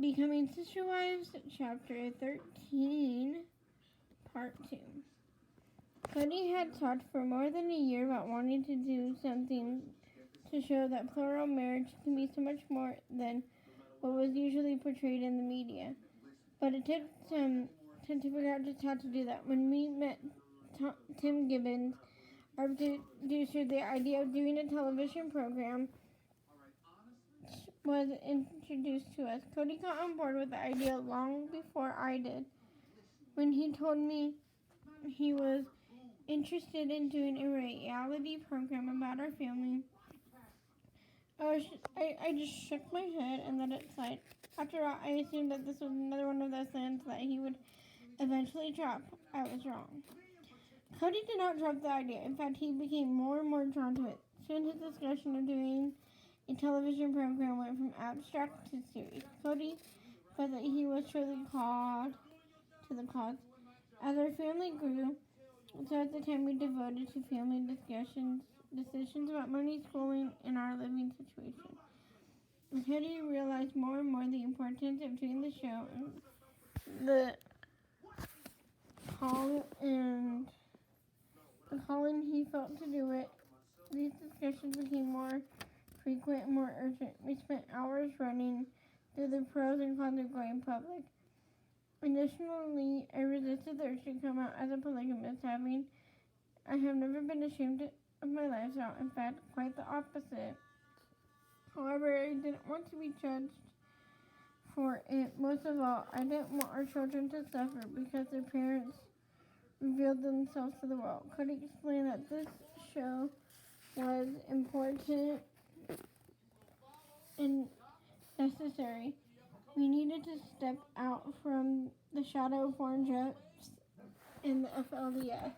Becoming Sister Wives, Chapter 13, Part 2. Cody had talked for more than a year about wanting to do something to show that plural marriage can be so much more than what was usually portrayed in the media. But it took some time to figure out just how to do that. When we met Tim Gibbons, our producer, the idea of doing a television program was introduced to us. Cody got on board with the idea long before I did. When he told me he was interested in doing a reality program about our family, I just shook my head and let it slide. After all, I assumed that this was another one of those plans that he would eventually drop. I was wrong. Cody did not drop the idea. In fact, he became more and more drawn to it. Soon his discussion of doing a television program went from abstract to serious. Cody felt that he was truly called to the cause. As our family grew, so at the time we devoted to family decisions about money, schooling, and our living situation. Cody realized more and more the importance of doing the show and the calling he felt to do it. These discussions became more frequent and more urgent. We spent hours running through the pros and cons of going public. Additionally, I resisted the urge to come out as a polygamist, I have never been ashamed of my lifestyle. In fact, quite the opposite. However, I didn't want to be judged for it. Most of all, I didn't want our children to suffer because their parents revealed themselves to the world. Cody explained that this show was important and necessary. We needed to step out from the shadow of foreign jets in the FLDS,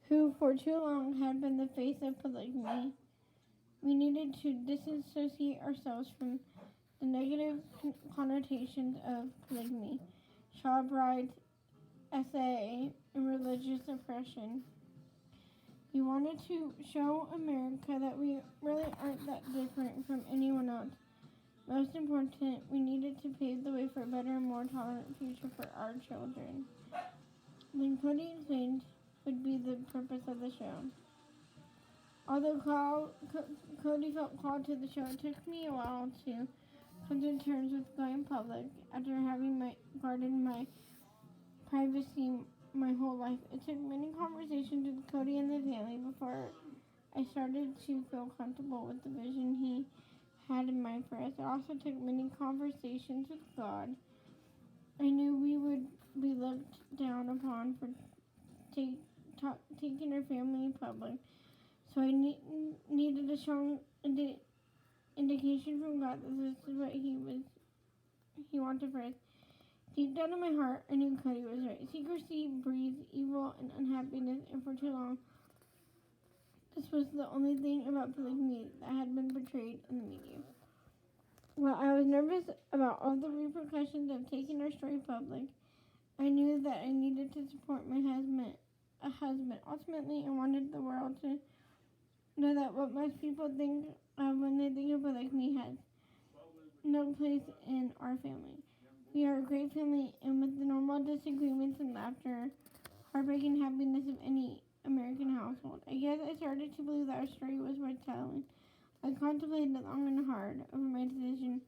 who for too long had been the face of polygamy. We needed to disassociate ourselves from the negative connotations of polygamy, child brides, SA, and religious oppression. We wanted to show America that we really aren't that different from anyone else. Most important, we needed to pave the way for a better and more tolerant future for our children. Then Cody explained would be the purpose of the show. Although Cody felt called to the show, it took me a while to come to terms with going public after having guarded my privacy my whole life. It took many conversations with Cody and the family before I started to feel comfortable with the vision he had in mind for us. It also took many conversations with God. I knew we would be looked down upon for taking our family public, so I needed a strong indication from God that this is what He wanted for us. Deep down in my heart, I knew Cody was right. Secrecy breeds evil and unhappiness, and for too long, this was the only thing about polygamy that had been portrayed in the media. While I was nervous about all the repercussions of taking our story public, I knew that I needed to support my husband. Ultimately, I wanted the world to know that what most people think of when they think of polygamy has no place in our family. We are a great family, and with the normal disagreements and laughter, heartbreak and happiness of any American household. I guess I started to believe that our story was worth telling. I contemplated long and hard over my decision.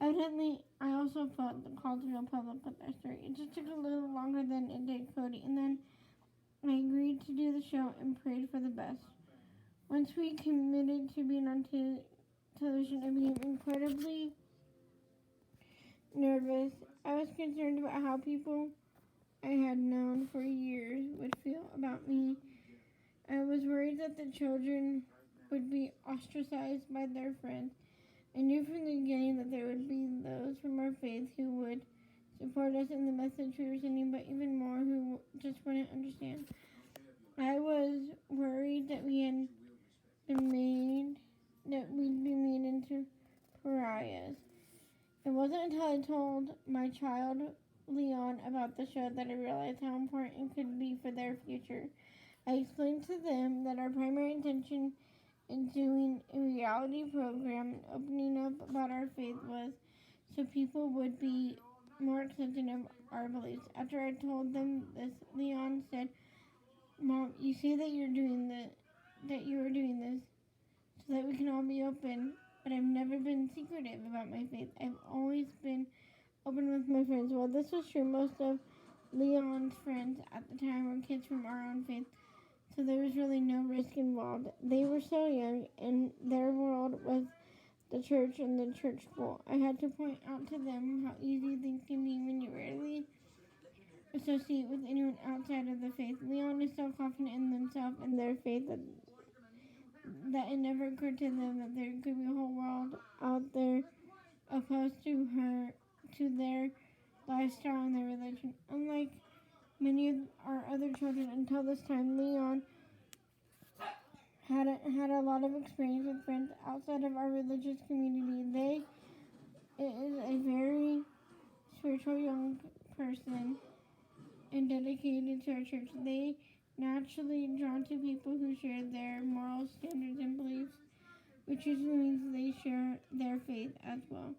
Evidently, I also felt the call to go public with our story. It just took a little longer than it did Cody, and then I agreed to do the show and prayed for the best. Once we committed to being on television, I became incredibly nervous. I was concerned about how people I had known for years would feel about me. I was worried that the children would be ostracized by their friends. I knew from the beginning that there would be those from our faith who would support us in the message we were sending, but even more who just wouldn't understand. I was worried that we'd be made into pariahs. It wasn't until I told my child, Leon, about the show that I realized how important it could be for their future. I explained to them that our primary intention and doing a reality program and opening up about our faith was so people would be more accepting of our beliefs. After I told them this, Leon said, "Mom, you say that you are doing this so that we can all be open, but I've never been secretive about my faith. I've always been open with my friends." Well, this was true. Most of Leon's friends at the time were kids from our own faith, so there was really no risk involved. They were so young, and their world was the church and the church school. I had to point out to them how easy things can be when you rarely associate with anyone outside of the faith. Leon is so confident in themselves and their faith that it never occurred to them that there could be a whole world out there opposed to their lifestyle and their religion. Unlike many of our other children until this time, Leon had a lot of experience with friends outside of our religious community. It is a very spiritual young person and dedicated to our church. They naturally drawn to people who share their moral standards and beliefs, which usually means they share their faith as well.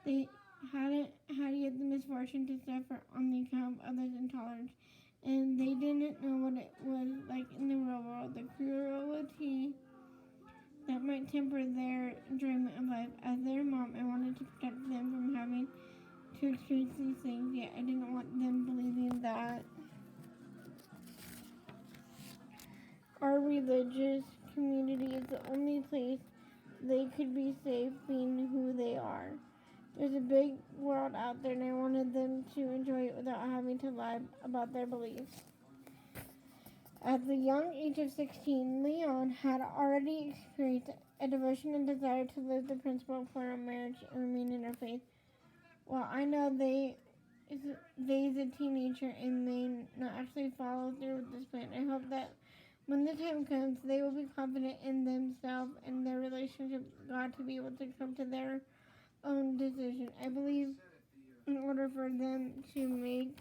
They hadn't had yet the misfortune to suffer on the account of others' intolerance, and they didn't know what it was like in the real world, the cruelty that might temper their enjoyment of life. As their mom, I wanted to protect them from having to experience these things, yet I didn't want them believing that our religious community is the only place they could be safe being who they are. There's a big world out there, and I wanted them to enjoy it without having to lie about their beliefs. At the young age of 16, Leon had already experienced a devotion and desire to live the principle of plural marriage and remain in her faith. Well, I know they is a teenager and may not actually follow through with this plan. I hope that when the time comes, they will be confident in themselves and their relationship with God to be able to come to their own decision. I believe in order for them to make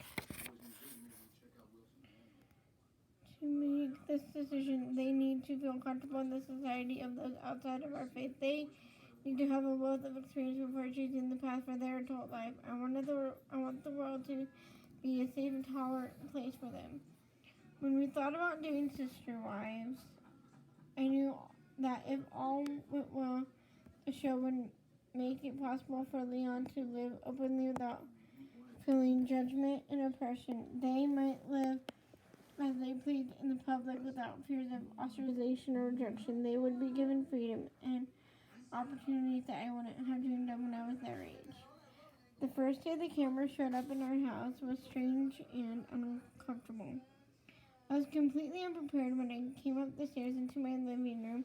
this decision, they need to feel comfortable in the society of those outside of our faith. They need to have a wealth of experience before choosing the path for their adult life. I want the world to be a safe and tolerant place for them. When we thought about doing Sister Wives, I knew that if all went well, the show would make it possible for Leon to live openly without feeling judgment and oppression. They might live as they pleased in the public without fears of ostracization or rejection. They would be given freedom and opportunities that I wouldn't have dreamed of when I was their age. The first day the camera showed up in our house was strange and uncomfortable. I was completely unprepared when I came up the stairs into my living room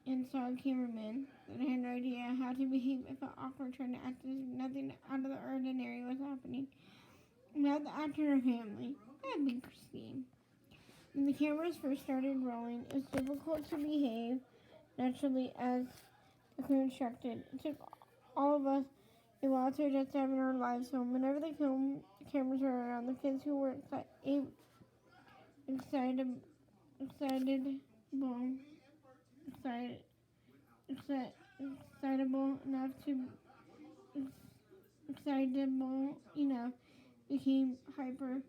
and saw a cameraman that I had no idea how to behave. I felt awkward trying to act as if nothing out of the ordinary was happening. Without the actor or family, that'd be Christine. When the cameras first started rolling, it was difficult to behave naturally as the crew instructed. It took all of us a while to adjust to having our lives filmed. Whenever the cameras were around, the kids who were excitable excitable enough became hyper.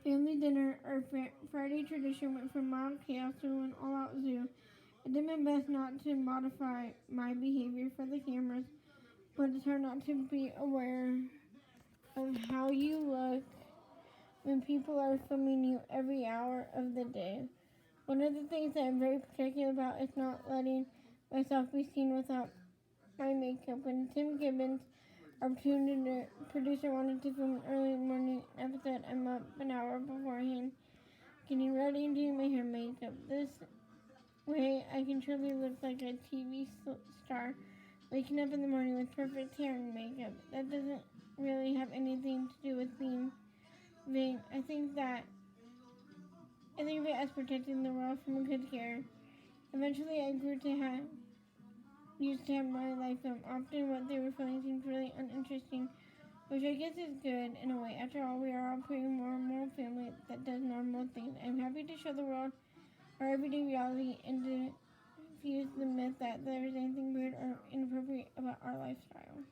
Family dinner, our Friday tradition, went from mild chaos to an all-out zoo. I did my best not to modify my behavior for the cameras, but it's hard not to be aware of how you look when people are filming you every hour of the day. One of the things that I'm very particular about is not letting myself be seen without my makeup. When Tim Gibbons, our producer, wanted to film an early morning episode, I'm up an hour beforehand, getting ready and doing my hair and makeup. This way, I can truly look like a TV star, waking up in the morning with perfect hair and makeup. That doesn't really have anything to do with being vain. I think of it as protecting the world from a good care. Eventually, I grew to have used to have my life film. Often, what they were filming seemed really uninteresting, which I guess is good in a way. After all, we are all pretty normal family that does normal things. I'm happy to show the world our everyday reality and to refuse the myth that there is anything weird or inappropriate about our lifestyle.